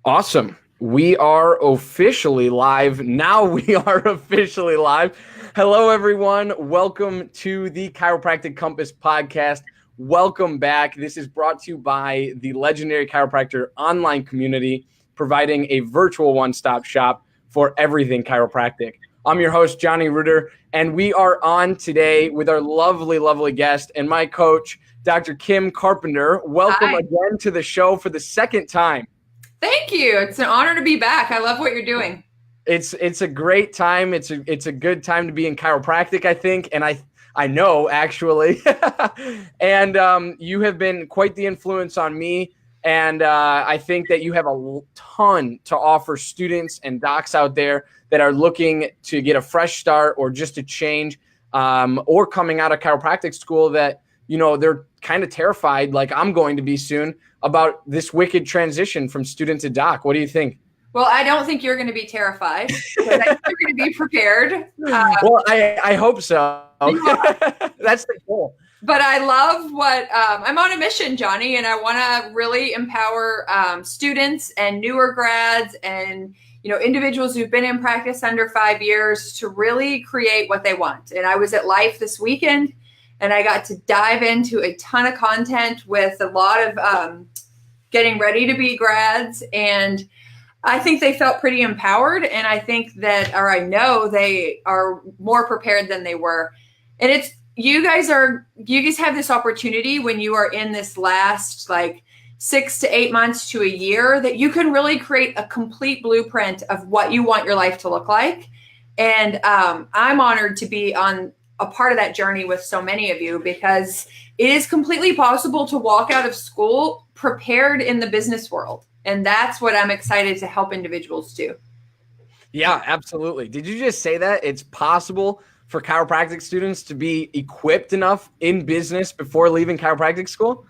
Awesome. We are officially live. Now we are officially live. Hello, everyone. Welcome to the Chiropractic Compass podcast. Welcome back. This is brought to you by the legendary Chiropractor online community, providing a virtual one-stop shop for everything chiropractic. I'm your host, Johnny Reuter, and we are on today with our lovely, lovely guest and my coach, Dr. Kim Carpenter. Welcome Hi. again to the show for the second time. Thank you. It's an honor to be back. I love what you're doing. It's a great time. It's a good time to be in chiropractic, I think, and I know actually. And you have been quite the influence on me, and I think that you have a ton to offer students and docs out there that are looking to get a fresh start or just a change, or coming out of chiropractic school that they're kind of terrified, like I'm going to be soon, about this wicked transition from student to doc. What do you think? Well, I don't think you're going to be terrified, because I think you're going to be prepared. Well, I hope so. That's the goal. But I love what I'm on a mission, Johnny, and I want to really empower students and newer grads and individuals who've been in practice under 5 years to really create what they want. And I was at Life this weekend, and I got to dive into a ton of content with a lot of getting ready to be grads. And I think they felt pretty empowered. And I think that, or I know they are more prepared than they were. And it's, you guys have this opportunity when you are in this last 6 to 8 months to a year that you can really create a complete blueprint of what you want your life to look like. And I'm honored to be on a part of that journey with so many of you, because it is completely possible to walk out of school prepared in the business world. And that's what I'm excited to help individuals do. Yeah, absolutely. Did you just say that it's possible for chiropractic students to be equipped enough in business before leaving chiropractic school?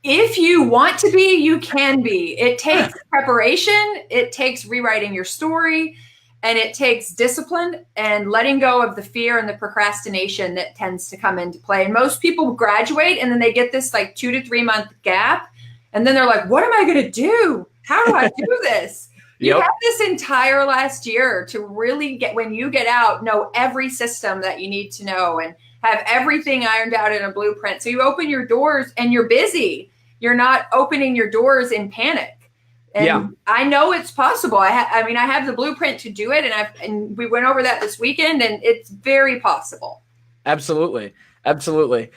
If you want to be, you can be. It takes preparation. It takes rewriting your story. And it takes discipline and letting go of the fear and the procrastination that tends to come into play. And most people graduate and then they get this 2 to 3 month gap. And then they're like, what am I going to do? How do I do this? You have this entire last year to really when you get out, know every system that you need to know and have everything ironed out in a blueprint. So you open your doors and you're busy. You're not opening your doors in panic. And I know it's possible. I have the blueprint to do it, and we went over that this weekend, and it's very possible. Absolutely. Absolutely.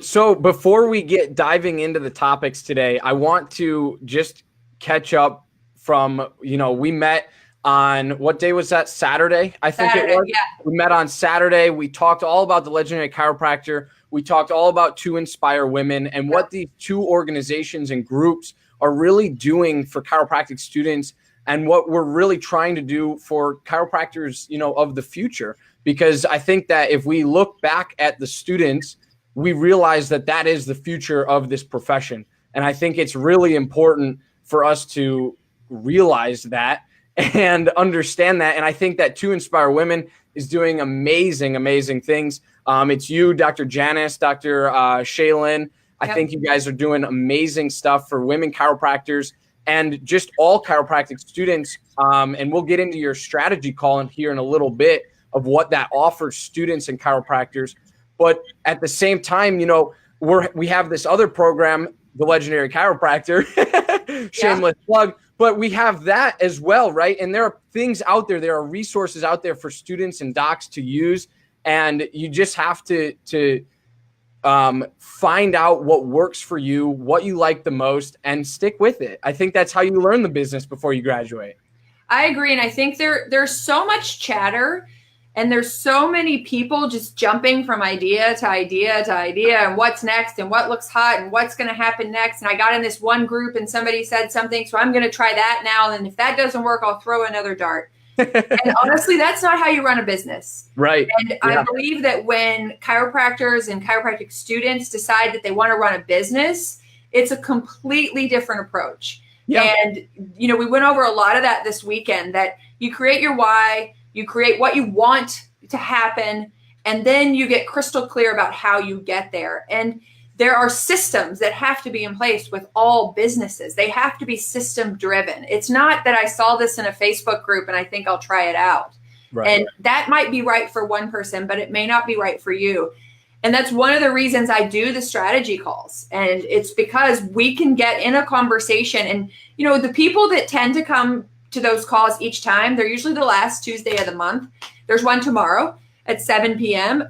So before we get diving into the topics today, I want to just catch up from, we met on, what day was that? Saturday, I think it was. Yeah. We met on Saturday. We talked all about the legendary chiropractor. We talked all about To Inspire Women and what these two organizations and groups are really doing for chiropractic students and what we're really trying to do for chiropractors, of the future. Because I think that if we look back at the students, we realize that that is the future of this profession. And I think it's really important for us to realize that and understand that. And I think that To Inspire Women is doing amazing, amazing things. It's you, Dr. Janice, Dr. Shaylin. I think you guys are doing amazing stuff for women chiropractors and just all chiropractic students. And we'll get into your strategy call in here in a little bit of what that offers students and chiropractors. But at the same time, we have this other program, the legendary chiropractor, shameless plug, but we have that as well, right? And there are things out there, there are resources out there for students and docs to use. And you just have to find out what works for you, what you like the most, and stick with it. I think that's how you learn the business before you graduate. I agree. And I think there's so much chatter and there's so many people just jumping from idea to idea to idea and what's next and what looks hot and what's going to happen next. And I got in this one group and somebody said something, so I'm going to try that now. And if that doesn't work, I'll throw another dart. And honestly, that's not how you run a business. Right. And I believe that when chiropractors and chiropractic students decide that they want to run a business, it's a completely different approach. Yeah. And, we went over a lot of that this weekend, that you create your why, you create what you want to happen, and then you get crystal clear about how you get there. And there are systems that have to be in place with all businesses. They have to be system driven. It's not that I saw this in a Facebook group and I think I'll try it out. Right. And that might be right for one person, but it may not be right for you. And that's one of the reasons I do the strategy calls. And it's because we can get in a conversation. And, you know, the people that tend to come to those calls each time, they're usually the last Tuesday of the month. There's one tomorrow at 7 p.m.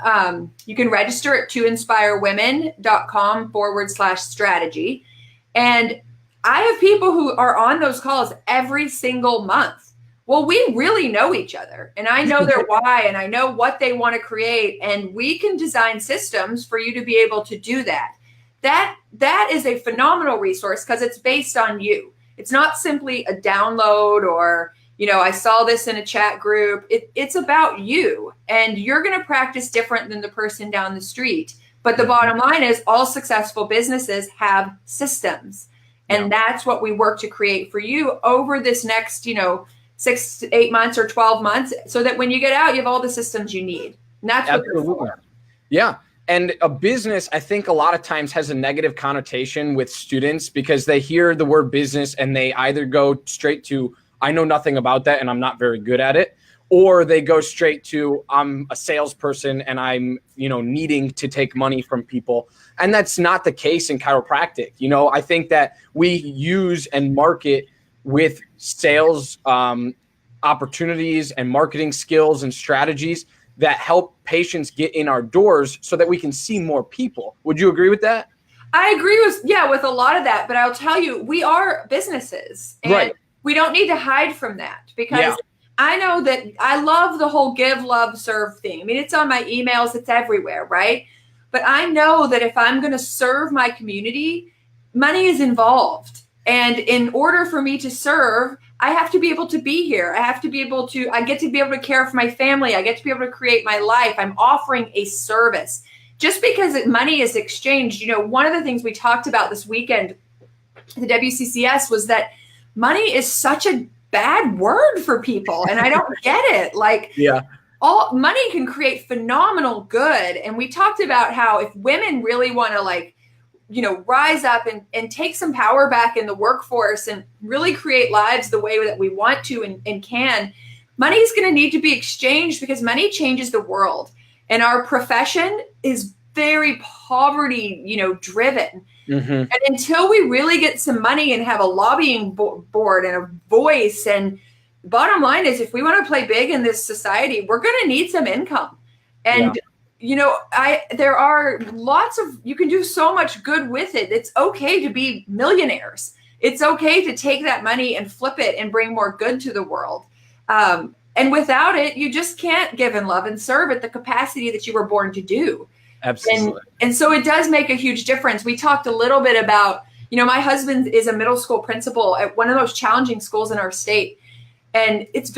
You can register at toinspirewomen.com/strategy. And I have people who are on those calls every single month. Well, we really know each other, and I know their why, and I know what they want to create, and we can design systems for you to be able to do that. That is a phenomenal resource because it's based on you. It's not simply a download or, you know, I saw this in a chat group. It's about you, and you're going to practice different than the person down the street. But the bottom line is all successful businesses have systems, and that's what we work to create for you over this next, 6 to 8 months or 12 months, so that when you get out, you have all the systems you need. And that's what they're for. Yeah. And a business, I think a lot of times has a negative connotation with students because they hear the word business and they either go straight to, I know nothing about that and I'm not very good at it, or they go straight to, I'm a salesperson and I'm, needing to take money from people. And that's not the case in chiropractic. I think that we use and market with sales opportunities and marketing skills and strategies that help patients get in our doors so that we can see more people. Would you agree with that? I agree with a lot of that, but I'll tell you, we are businesses, and we don't need to hide from that because I know that I love the whole give, love, serve thing. I mean, it's on my emails, it's everywhere, right? But I know that if I'm going to serve my community, money is involved. And in order for me to serve, I have to be able to be here. I get to be able to care for my family. I get to be able to create my life. I'm offering a service. Just because money is exchanged, one of the things we talked about this weekend at the WCCS was that money is such a bad word for people. And I don't get it. All money can create phenomenal good. And we talked about how if women really want to rise up and take some power back in the workforce and really create lives the way that we want to and can, money is going to need to be exchanged because money changes the world. And our profession is very poverty, driven. Mm-hmm. And until we really get some money and have a lobbying board and a voice, and bottom line is if we want to play big in this society, we're going to need some income. And there are you can do so much good with it. It's okay to be millionaires. It's okay to take that money and flip it and bring more good to the world. And without it, you just can't give and love and serve at the capacity that you were born to do. Absolutely. And so it does make a huge difference. We talked a little bit about, my husband is a middle school principal at one of the most challenging schools in our state. And it's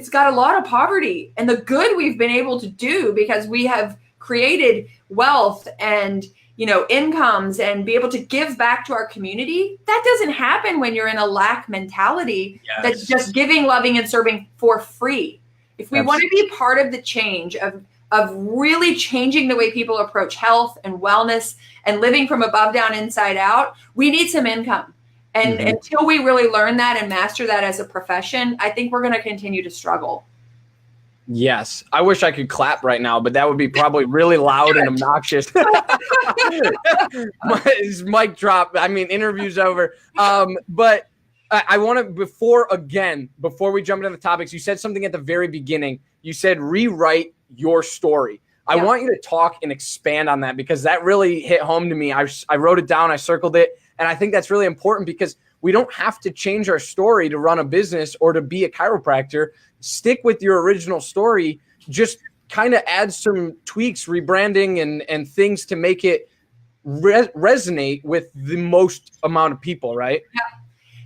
got a lot of poverty, and the good we've been able to do because we have created wealth and, incomes and be able to give back to our community. That doesn't happen when you're in a lack mentality that's just giving, loving, and serving for free. If we want to be part of the change of really changing the way people approach health and wellness and living from above down, inside out, we need some income. And until we really learn that and master that as a profession, I think we're going to continue to struggle. Yes. I wish I could clap right now, but that would be probably really loud and obnoxious. His mic drop. Interview's over. But I want to, before we jump into the topics, you said something at the very beginning. You said rewrite your story. I want you to talk and expand on that because that really hit home to me. I wrote it down. I circled it. And I think that's really important because we don't have to change our story to run a business or to be a chiropractor. Stick with your original story. Just kind of add some tweaks, rebranding, and things to make it resonate with the most amount of people, right? Yeah.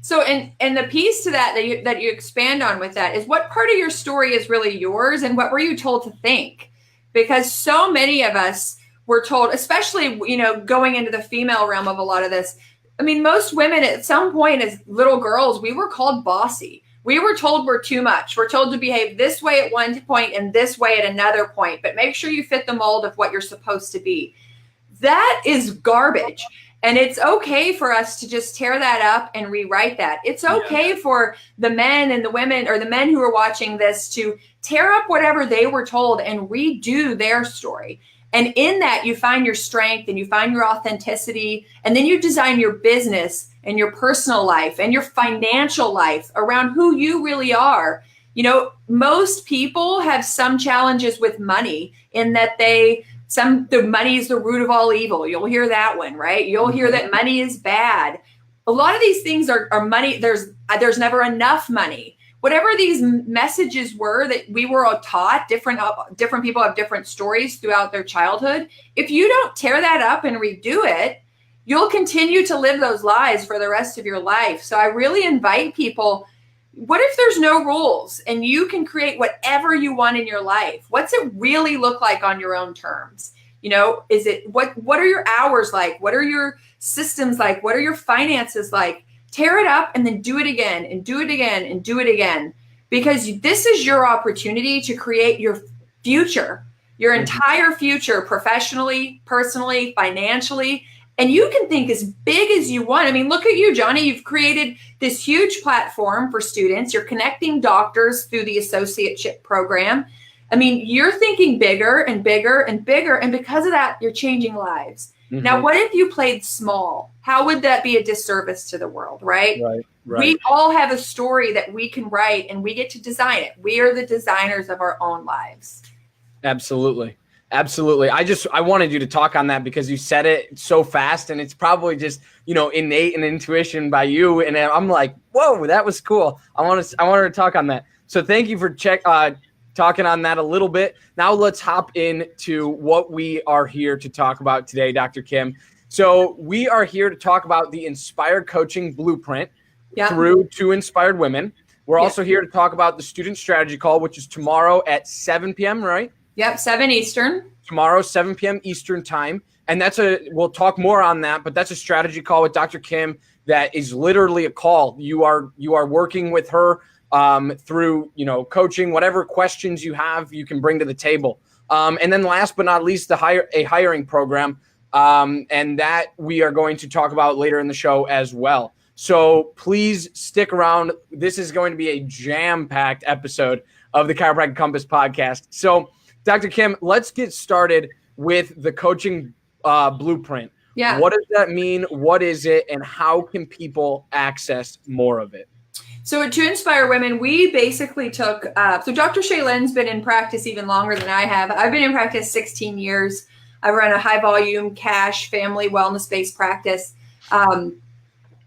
So, and the piece to that you expand on with that is what part of your story is really yours and what were you told to think? Because so many of us were told, especially, going into the female realm of a lot of this. Most women at some point as little girls, we were called bossy. We were told we're too much. We're told to behave this way at one point and this way at another point, but make sure you fit the mold of what you're supposed to be. That is garbage. And it's okay for us to just tear that up and rewrite that. It's okay for the men and the women, or the men who are watching this, to tear up whatever they were told and redo their story. And in that, you find your strength and you find your authenticity. And then you design your business and your personal life and your financial life around who you really are. You know, most people have some challenges with money, in that the money is the root of all evil. You'll hear that one, right? You'll hear that money is bad. A lot of these things are money. There's never enough money. Whatever these messages were that we were all taught, different people have different stories throughout their childhood. If you don't tear that up and redo it, you'll continue to live those lies for the rest of your life. So I really invite people, what if there's no rules and you can create whatever you want in your life? What's it really look like on your own terms? You know, what are your hours like? What are your systems like? What are your finances like? Tear it up and then do it again and do it again and do it again, because this is your opportunity to create your future, your entire future, professionally, personally, financially. And you can think as big as you want. I mean, look at you, Johnny. You've created this huge platform for students. You're connecting doctors through the associateship program. I mean, you're thinking bigger and bigger and bigger. And because of that, you're changing lives. Mm-hmm. Now, what if you played small? How would that be a disservice to the world, right? Right. We all have a story that we can write, and we get to design it. We are the designers of our own lives. Absolutely. Absolutely. I wanted you to talk on that because you said it so fast, and it's probably just, innate and intuition by you. And I'm like, whoa, that was cool. I wanted to talk on that. So thank you for talking on that a little bit. Now let's hop into what we are here to talk about today, Dr. Kim. So we are here to talk about the Inspired Coaching Blueprint through Two Inspired Women. We're also here to talk about the Student Strategy Call, which is tomorrow at 7 p.m., right? Yep, 7 Eastern. Tomorrow, 7 p.m. Eastern time. And we'll talk more on that, but that's a strategy call with Dr. Kim that is literally a call. You are working with her through, coaching, whatever questions you have, you can bring to the table. And then last but not least, a hiring program. And that we are going to talk about later in the show as well. So please stick around. This is going to be a jam-packed episode of the Chiropractic Compass podcast. So Dr. Kim, let's get started with the coaching blueprint. Yeah. What does that mean? What is it? And how can people access more of it? So at To Inspire Women, we basically took, so Dr. Shaylin's been in practice even longer than I have. I've been in practice 16 years. I run a high volume cash family wellness-based practice.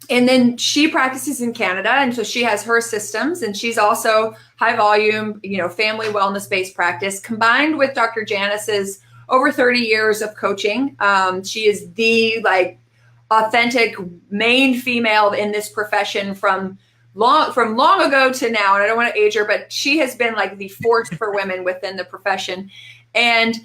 And then she practices in Canada. And so she has her systems, and she's also high volume, family wellness-based practice combined with Dr. Janice's over 30 years of coaching. She is the authentic main female in this profession from long ago to now. And I don't want to age her, but she has been like the force for women within the profession. And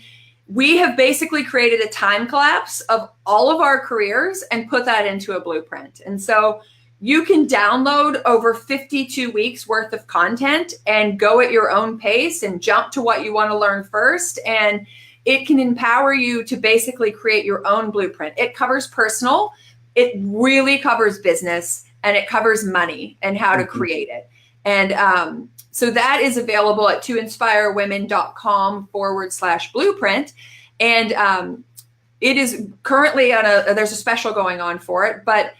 we have basically created a time collapse of all of our careers and put that into a blueprint. And so you can download over 52 weeks worth of content and go at your own pace and jump to what you want to learn first. And it can empower you to basically create your own blueprint. It covers personal, it really covers business, and it covers money and how to create it. And so that is available at toinspirewomen.com/blueprint. And it is currently there's a special going on for it. But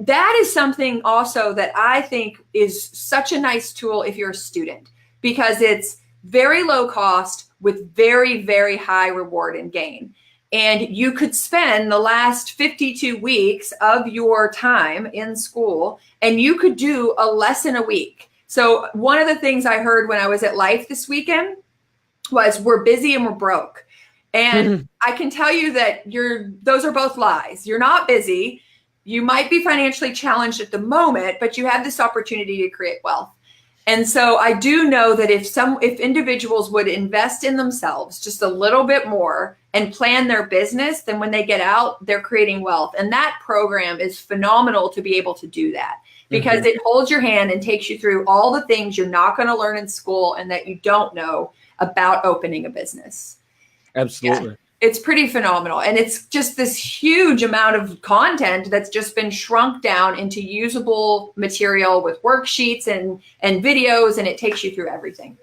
that is something also that I think is such a nice tool if you're a student, because it's very low cost with very, very high reward and gain. And you could spend the last 52 weeks of your time in school, and you could do a lesson a week. So one of the things I heard when I was at Life this weekend was, we're busy and we're broke. And I can tell you that those are both lies. You're not busy. You might be financially challenged at the moment, but you have this opportunity to create wealth. And so I do know that if individuals would invest in themselves just a little bit more and plan their business, then when they get out, they're creating wealth. And that program is phenomenal to be able to do that, because it holds your hand and takes you through all the things you're not going to learn in school and that you don't know about opening a business. Absolutely. It's pretty phenomenal. And it's just this huge amount of content that's just been shrunk down into usable material with worksheets and videos, and it takes you through everything.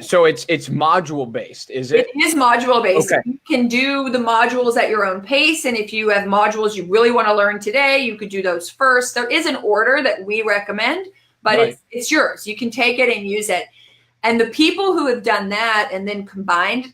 So it's module based, is it? It is module based. Okay. You can do the modules at your own pace. And if you have modules you really want to learn today, you could do those first. There is an order that we recommend, but Right. it's yours. You can take it and use it. And the people who have done that and then combined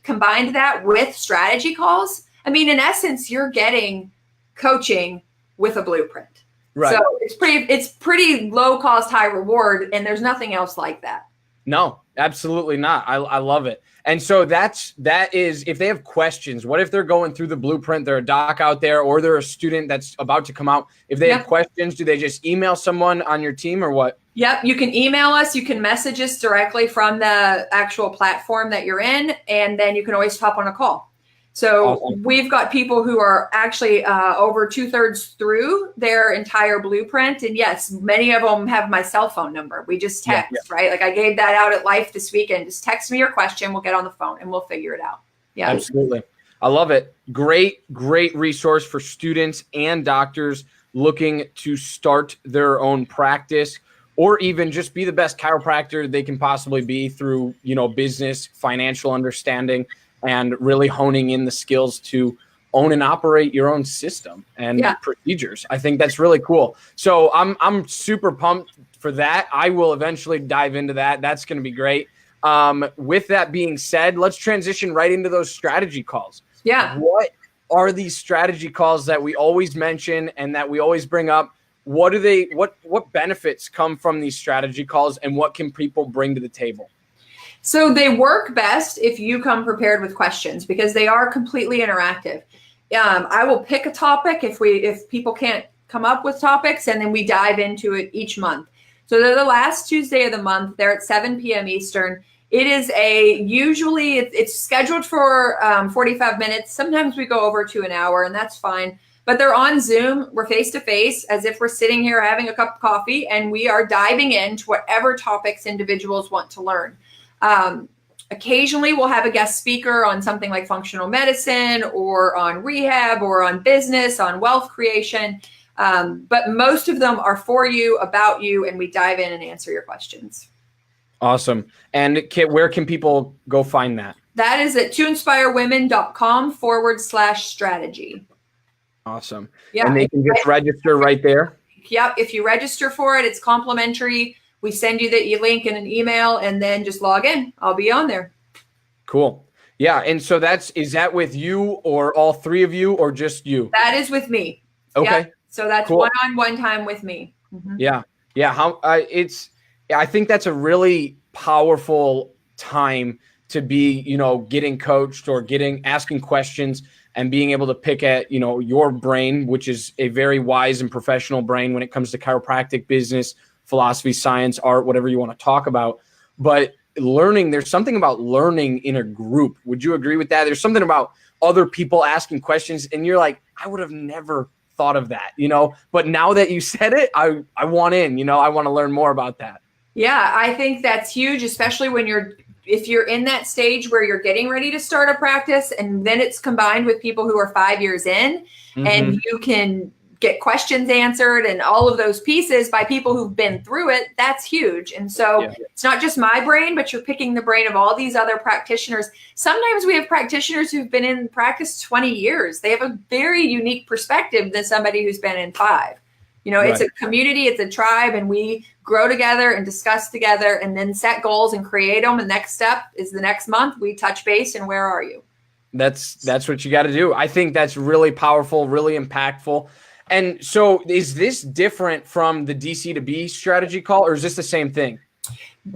that with strategy calls, I mean, in essence, you're getting coaching with a blueprint. Right. So it's pretty low cost, high reward, and there's nothing else like that. No, absolutely not. I love it. And so that is, if they have questions, what if they're going through the blueprint, they're a doc out there, or they're a student that's about to come out. If they have questions, do they just email someone on your team or what? Yep. You can email us. You can message us directly from the actual platform that you're in. And then you can always hop on a call. So Awesome. We've got people who are actually over 2/3 through their entire blueprint. And yes, many of them have my cell phone number. We just text, right? Like I gave that out at Life this weekend. Just text me your question. We'll get on the phone and we'll figure it out. Yeah, absolutely. I love it. Great resource for students and doctors looking to start their own practice, or even just be the best chiropractor they can possibly be through, business, financial understanding, and really honing in the skills to own and operate your own system and procedures. I think that's really cool. So I'm super pumped for that. I will eventually dive into that. That's going to be great. With that being said, let's transition right into those strategy calls. Yeah. What are these strategy calls that we always mention and that we always bring up? What benefits come from these strategy calls, and what can people bring to the table? So they work best if you come prepared with questions, because they are completely interactive. I will pick a topic if people can't come up with topics, and then we dive into it each month. So they're the last Tuesday of the month. They're at 7 p.m. Eastern. It is usually it's scheduled for 45 minutes. Sometimes we go over to an hour, and that's fine. But they're on Zoom. We're face to face, as if we're sitting here having a cup of coffee, and we are diving into whatever topics individuals want to learn. Occasionally we'll have a guest speaker on something like functional medicine or on rehab or on business, on wealth creation. But most of them are for you, about you, and we dive in and answer your questions. Awesome. And where can people go find that? That is at toinspirewomen.com/strategy. Awesome. Yeah. And they can just register right there. Yep. If you register for it, it's complimentary. We send you the link in an email, and then just log in. I'll be on there. Cool. Yeah. And so is that with you or all three of you, or just you? That is with me. Okay. Yeah. So that's cool. One-on-one time with me. Mm-hmm. Yeah. Yeah. I think that's a really powerful time to be, getting coached or asking questions and being able to pick at, your brain, which is a very wise and professional brain when it comes to chiropractic, business, philosophy, science, art, whatever you want to talk about. But there's something about learning in a group. Would you agree with that? There's something about other people asking questions, and you're like, I would have never thought of that, but now that you said it, I want in, I want to learn more about that. Yeah, I think that's huge, especially if you're in that stage where you're getting ready to start a practice, and then it's combined with people who are 5 years in, and you can get questions answered and all of those pieces by people who've been through it. That's huge. And so It's not just my brain, but you're picking the brain of all these other practitioners. Sometimes we have practitioners who've been in practice 20 years. They have a very unique perspective than somebody who's been in 5. It's a community, it's a tribe, and we grow together and discuss together and then set goals and create them. The next step is the next month we touch base, and where are you? That's what you got to do. I think that's really powerful, really impactful. And so is this different from the DC to B strategy call, or is this the same thing?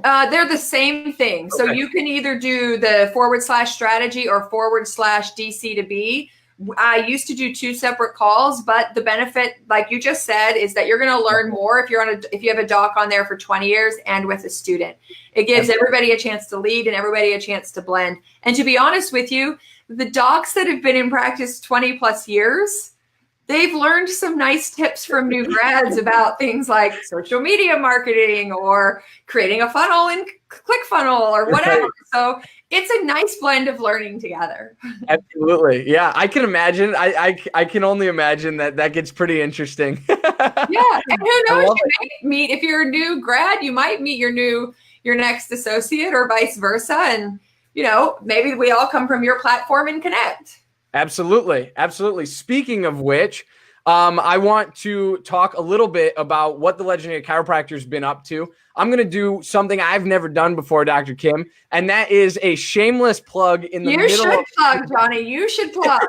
They're the same thing. Okay. So you can either do the /strategy or /DC to B. I used to do 2 separate calls, but the benefit, like you just said, is that you're going to learn more if you have a doc on there for 20 years and with a student. It gives everybody a chance to lead and everybody a chance to blend. And to be honest with you, the docs that have been in practice 20 plus years, they've learned some nice tips from new grads about things like social media marketing or creating a funnel in ClickFunnel or whatever. Right. So it's a nice blend of learning together. Absolutely. Yeah, I can imagine. I can only imagine that gets pretty interesting. Yeah. And who knows, you may meet, if you're a new grad, you might meet your next associate or vice versa. And, maybe we all come from your platform and connect. Absolutely. Absolutely. Speaking of which, I want to talk a little bit about what the Legendary Chiropractor's been up to. I'm going to do something I've never done before, Dr. Kim, and that is a shameless plug in the middle. You should plug, Johnny. You should plug.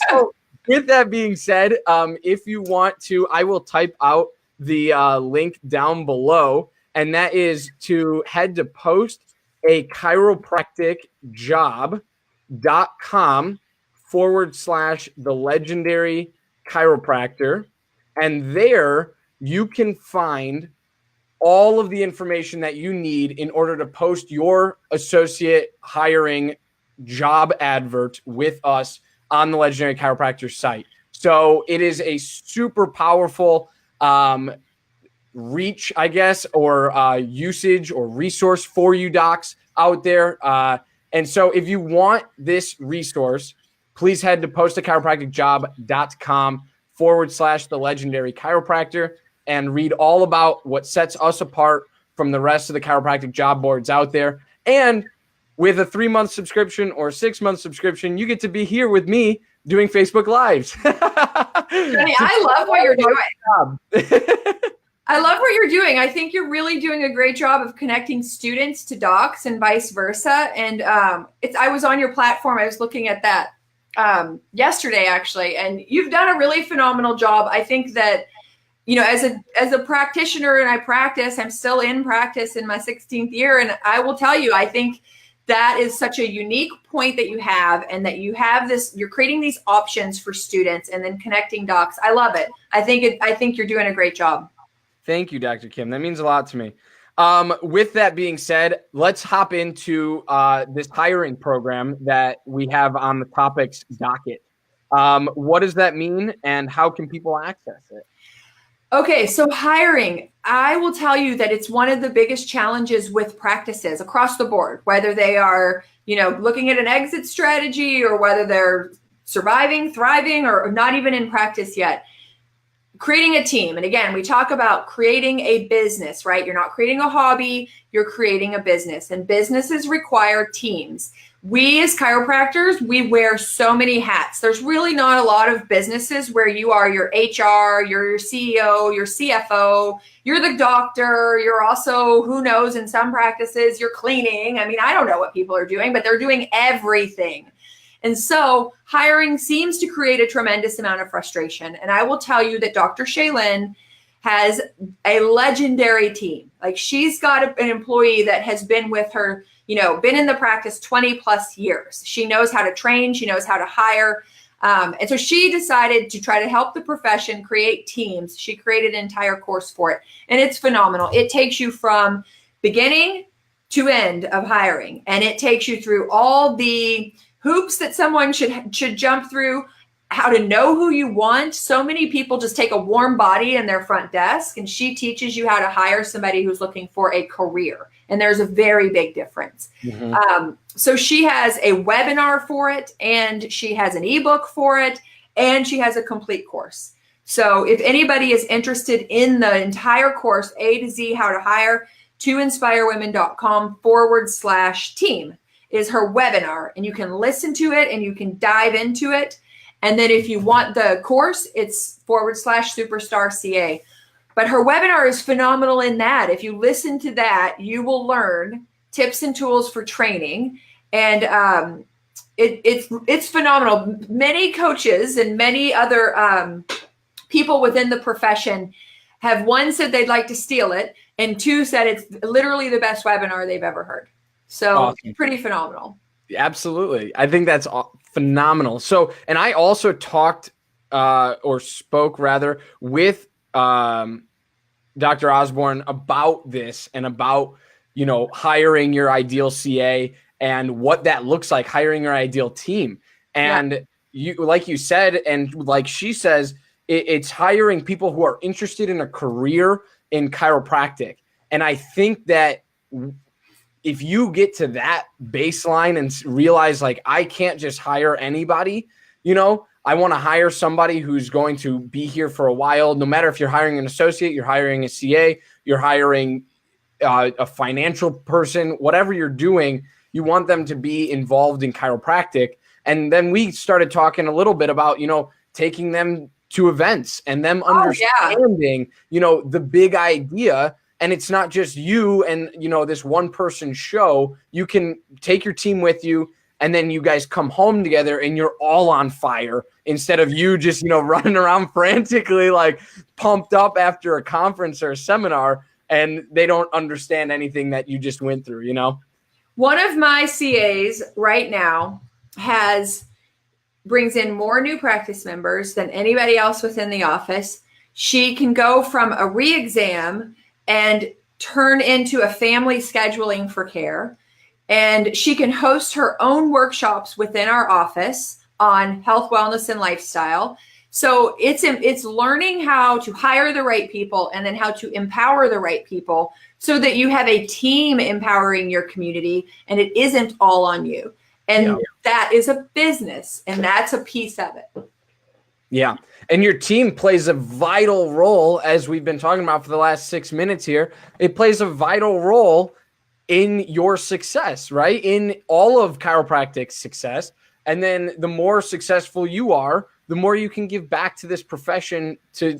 So, with that being said, if you want to, I will type out the link down below, and that is to head to postachiropracticjob.com/the legendary chiropractor. And there you can find all of the information that you need in order to post your associate hiring job advert with us on the Legendary Chiropractor site. So it is a super powerful reach, I guess, or usage or resource for you docs out there. And so if you want this resource, please head to postachiropracticjob.com/the legendary chiropractor and read all about what sets us apart from the rest of the chiropractic job boards out there. And with a 3-month subscription or 6-month subscription, you get to be here with me doing Facebook Lives. Johnny, I love what you're doing. I love what you're doing. I think you're really doing a great job of connecting students to docs and vice versa. And I was on your platform. I was looking at that yesterday, actually, and you've done a really phenomenal job. I think that, as a practitioner, and I'm still in practice in my 16th year. And I will tell you, I think that is such a unique point that you have, and that you have this, you're creating these options for students and then connecting docs. I love it. I think you're doing a great job. Thank you, Dr. Kim. That means a lot to me. With that being said, let's hop into this hiring program that we have on the topics docket. What does that mean, and how can people access it? Okay, so hiring, I will tell you that it's one of the biggest challenges with practices across the board, whether they are, looking at an exit strategy, or whether they're surviving, thriving, or not even in practice yet. Creating a team. And again, we talk about creating a business, right? You're not creating a hobby, you're creating a business, and businesses require teams. We as chiropractors, we wear so many hats. There's really not a lot of businesses where you are your HR, your CEO, your CFO, you're the doctor, you're also, who knows, in some practices, you're cleaning. I mean, I don't know what people are doing, but they're doing everything. And so hiring seems to create a tremendous amount of frustration. And I will tell you that Dr. Shaylin has a legendary team. Like, she's got an employee that has been with her, been in the practice 20 plus years. She knows how to train. She knows how to hire. And so she decided to try to help the profession create teams. She created an entire course for it. And it's phenomenal. It takes you from beginning to end of hiring. And it takes you through all the hoops that someone should jump through, how to know who you want. So many people just take a warm body in their front desk, and she teaches you how to hire somebody who's looking for a career. And there's a very big difference. Mm-hmm. So she has a webinar for it, and she has an ebook for it, and she has a complete course. So if anybody is interested in the entire course, A to Z, how to hire, toinspirewomen.com/team is her webinar, and you can listen to it and you can dive into it. And then if you want the course, it's /superstarCA. But her webinar is phenomenal in that if you listen to that, you will learn tips and tools for training. And it's phenomenal. Many coaches and many other people within the profession have, one, said they'd like to steal it, and two, said it's literally the best webinar they've ever heard. So awesome. Pretty phenomenal. Absolutely. I think that's phenomenal. So, and I also talked or spoke rather with Dr. Osborne about this, and about, hiring your ideal CA and what that looks like, hiring your ideal team. And like you said, and like she says, it's hiring people who are interested in a career in chiropractic. And I think that if you get to that baseline and realize, like, I can't just hire anybody, I want to hire somebody who's going to be here for a while. No matter if you're hiring an associate, you're hiring a CA, you're hiring a financial person, whatever you're doing, you want them to be involved in chiropractic. And then we started talking a little bit about, taking them to events and them understanding, the big idea. And it's not just you and, this one person show. You can take your team with you, and then you guys come home together and you're all on fire instead of you just, running around frantically, like pumped up after a conference or a seminar, and they don't understand anything that you just went through, One of my CAs right now brings in more new practice members than anybody else within the office. She can go from a re-exam and turn into a family scheduling for care. And she can host her own workshops within our office on health, wellness, and lifestyle. So it's learning how to hire the right people and then how to empower the right people so that you have a team empowering your community and it isn't all on you. And that is a business, and that's a piece of it. Yeah. And your team plays a vital role, as we've been talking about for the last 6 minutes here. It plays a vital role in your success, right? In all of chiropractic success. And then the more successful you are, the more you can give back to this profession, to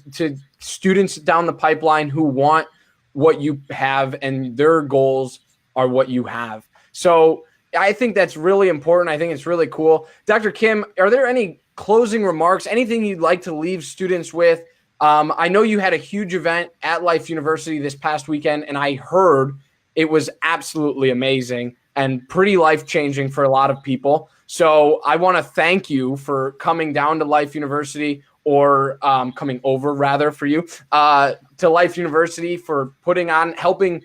students down the pipeline who want what you have and their goals are what you have. So I think that's really important. I think it's really cool. Dr. Kim, are there any closing remarks, anything you'd like to leave students with? I know you had a huge event at Life University this past weekend, and I heard it was absolutely amazing and pretty life-changing for a lot of people. So I want to thank you for coming down to Life University, or coming over rather for you, to Life University, for putting on, helping,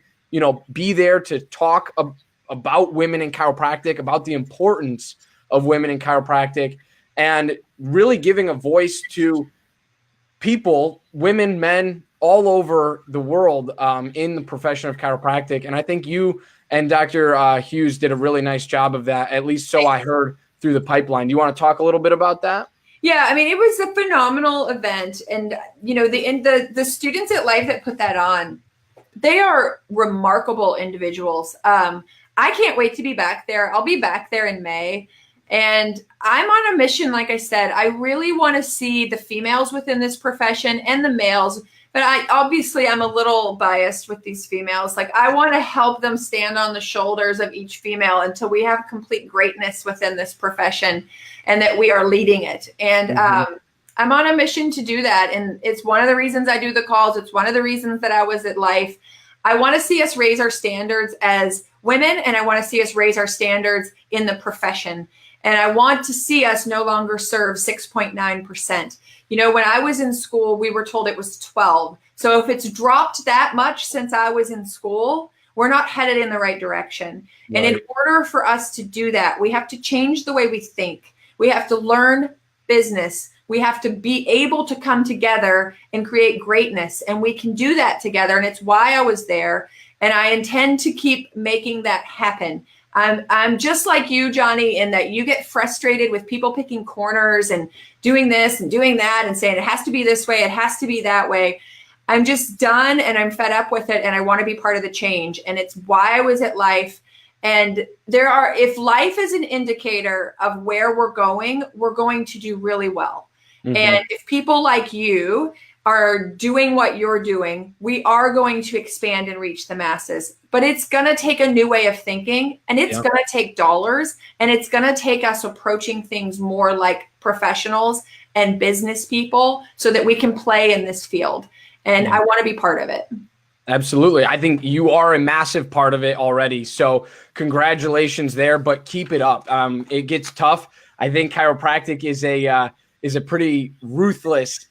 be there to talk about women in chiropractic, about the importance of women in chiropractic, and really giving a voice to people, women, men, all over the world in the profession of chiropractic. And I think you and Dr. Hughes did a really nice job of that, at least so I heard through the pipeline. Do you want to talk a little bit about that? Yeah, I mean, it was a phenomenal event. And, the students at Life that put that on, they are remarkable individuals. I can't wait to be back there. I'll be back there in May. And I'm on a mission, like I said. I really want to see the females within this profession and the males. But I'm a little biased with these females. Like, I want to help them stand on the shoulders of each female until we have complete greatness within this profession and that we are leading it. And I'm on a mission to do that. And it's one of the reasons I do the calls. It's one of the reasons that I was at Life. I want to see us raise our standards as women, and I want to see us raise our standards in the profession. And I want to see us no longer serve 6.9%. When I was in school, we were told it was 12. So if it's dropped that much since I was in school, we're not headed in the right direction. Right. And in order for us to do that, we have to change the way we think. We have to learn business. We have to be able to come together and create greatness. And we can do that together. And it's why I was there. And I intend to keep making that happen. I'm just like you, Johnny, in that you get frustrated with people picking corners and doing this and doing that and saying it has to be this way, it has to be that way. I'm just done, and I'm fed up with it, and I want to be part of the change. And it's why I was at Life. And if Life is an indicator of where we're going to do really well. Mm-hmm. And if people like you are doing what you're doing, we are going to expand and reach the masses. But it's going to take a new way of thinking, and it's going to take dollars, and it's going to take us approaching things more like professionals and business people so that we can play in this field. And I want to be part of it. Absolutely. I think you are a massive part of it already. So congratulations there, but keep it up. It gets tough. I think chiropractic is a pretty ruthless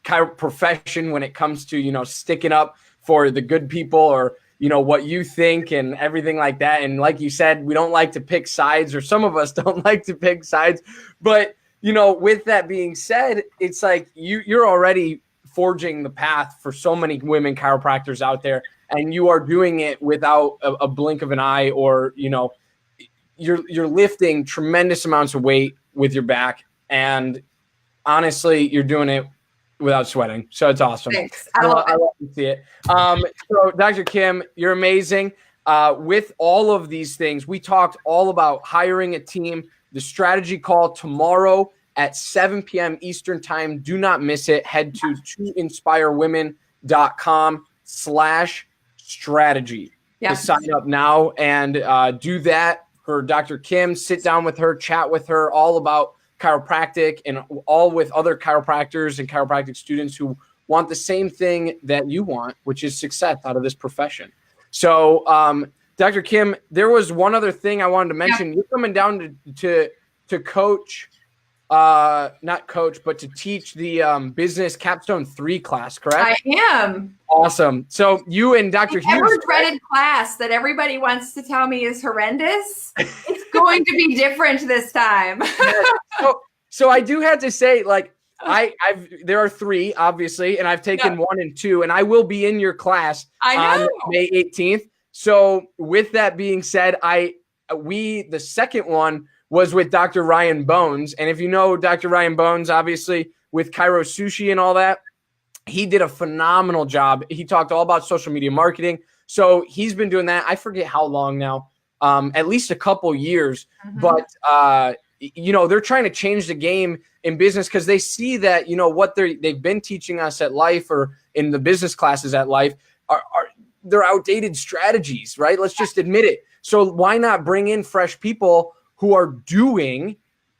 profession when it comes to, sticking up for the good people, or, what you think and everything like that. And like you said, we don't like to pick sides, or some of us don't like to pick sides, but with that being said, it's like you're already forging the path for so many women chiropractors out there, and you are doing it without a blink of an eye, or you're lifting tremendous amounts of weight with your back, and honestly, you're doing it without sweating. So it's awesome. Thanks. I love to see it. So Dr. Kim, you're amazing. With all of these things, we talked all about hiring a team, the strategy call tomorrow at 7 p.m. Eastern time. Do not miss it. Head to toinspirewomen.com/strategy to sign up now and do that for Dr. Kim. Sit down with her, chat with her all about chiropractic, and all with other chiropractors and chiropractic students who want the same thing that you want, which is success out of this profession. So, Dr. Kim, there was one other thing I wanted to mention. You're coming down to coach, not coach, but to teach the business capstone 3 class, correct? I am. Awesome. So you and Dr. Hughes. Ever dreaded class that everybody wants to tell me is horrendous. It's going to be different this time. So I do have to say, like, there are 3 obviously, and I've taken 1 and 2, and I will be in your class on May 18th. So with that being said, the second one was with Dr. Ryan Bones. And if you know Dr. Ryan Bones, obviously with Cairo Sushi and all that, he did a phenomenal job. He talked all about social media marketing. So he's been doing that. I forget how long now, at least a couple years, but they're trying to change the game in business because they see that, what they've been teaching us at Life or in the business classes at Life are they're outdated strategies, right? Let's just admit it. So why not bring in fresh people who are doing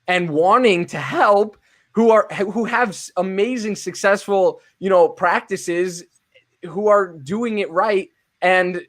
and wanting to help, who have amazing, successful, practices, who are doing it right. And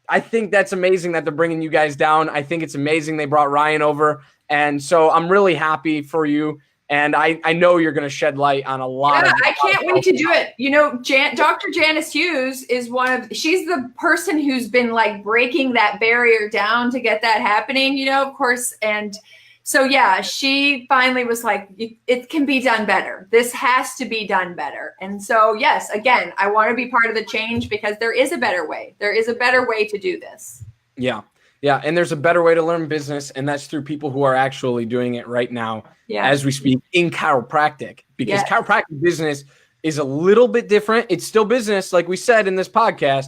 I think that's amazing that they're bringing you guys down. I think it's amazing they brought Ryan over. And so I'm really happy for you. And I know you're going to shed light on a lot of. I can't wait to do it. Dr. Janice Hughes is she's the person who's been like breaking that barrier down to get that happening, of course. And so, she finally was like, it can be done better. This has to be done better. And so, yes, again, I want to be part of the change because there is a better way. There is a better way to do this. Yeah. Yeah. And there's a better way to learn business. And that's through people who are actually doing it right now as we speak in chiropractic, because chiropractic business is a little bit different. It's still business, like we said in this podcast,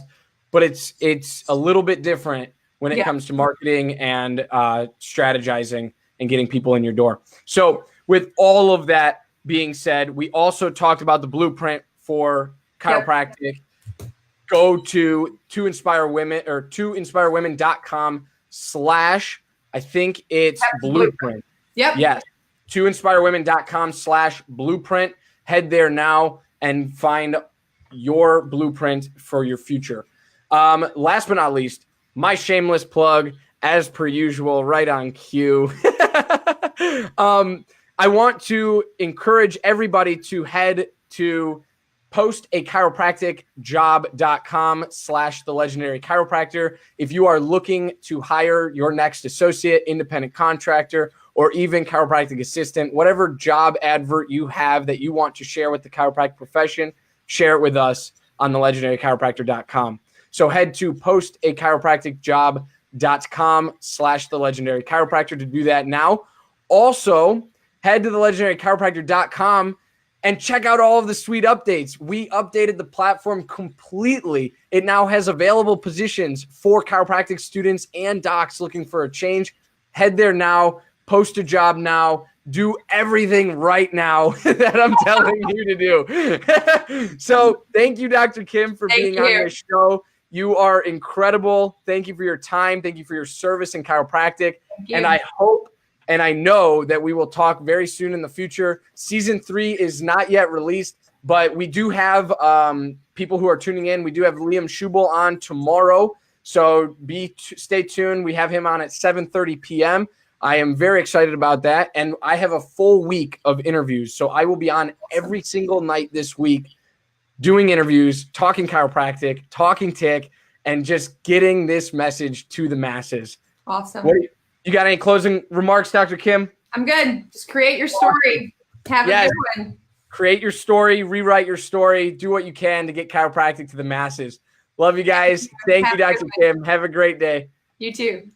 but it's a little bit different when it comes to marketing and strategizing and getting people in your door. So with all of that being said, we also talked about the blueprint for chiropractic. Go to toinspirewomen or toinspirewomen.com/ I think it's blueprint. Yep. Yes. toinspirewomen.com/blueprint. Head there now and find your blueprint for your future. Last but not least, my shameless plug, as per usual, right on cue. I want to encourage everybody to head to postachiropracticjob.com/thelegendarychiropractor. If you are looking to hire your next associate, independent contractor, or even chiropractic assistant, whatever job advert you have that you want to share with the chiropractic profession, share it with us on thelegendarychiropractor.com. So head to postachiropracticjob.com/thelegendarychiropractor to do that now. Also, head to thelegendarychiropractor.com and check out all of the sweet updates. We updated the platform completely. It now has available positions for chiropractic students and docs looking for a change. Head there now, post a job now, do everything right now that I'm telling you to do. So thank you, Dr. Kim, for being on this show. You are incredible. Thank you for your time. Thank you for your service in chiropractic. And I hope and I know that we will talk very soon in the future. Season 3 is not yet released, but we do have people who are tuning in. We do have Liam Schubel on tomorrow. So stay tuned. We have him on at 7:30 p.m. I am very excited about that. And I have a full week of interviews. So I will be on every single night this week doing interviews, talking chiropractic, talking tick, and just getting this message to the masses. Awesome. You got any closing remarks, Dr. Kim? I'm good. Just create your story. Have a good one. Create your story, rewrite your story, do what you can to get chiropractic to the masses. Love you guys. Thank you, Dr. Kim. Have a great day. You too.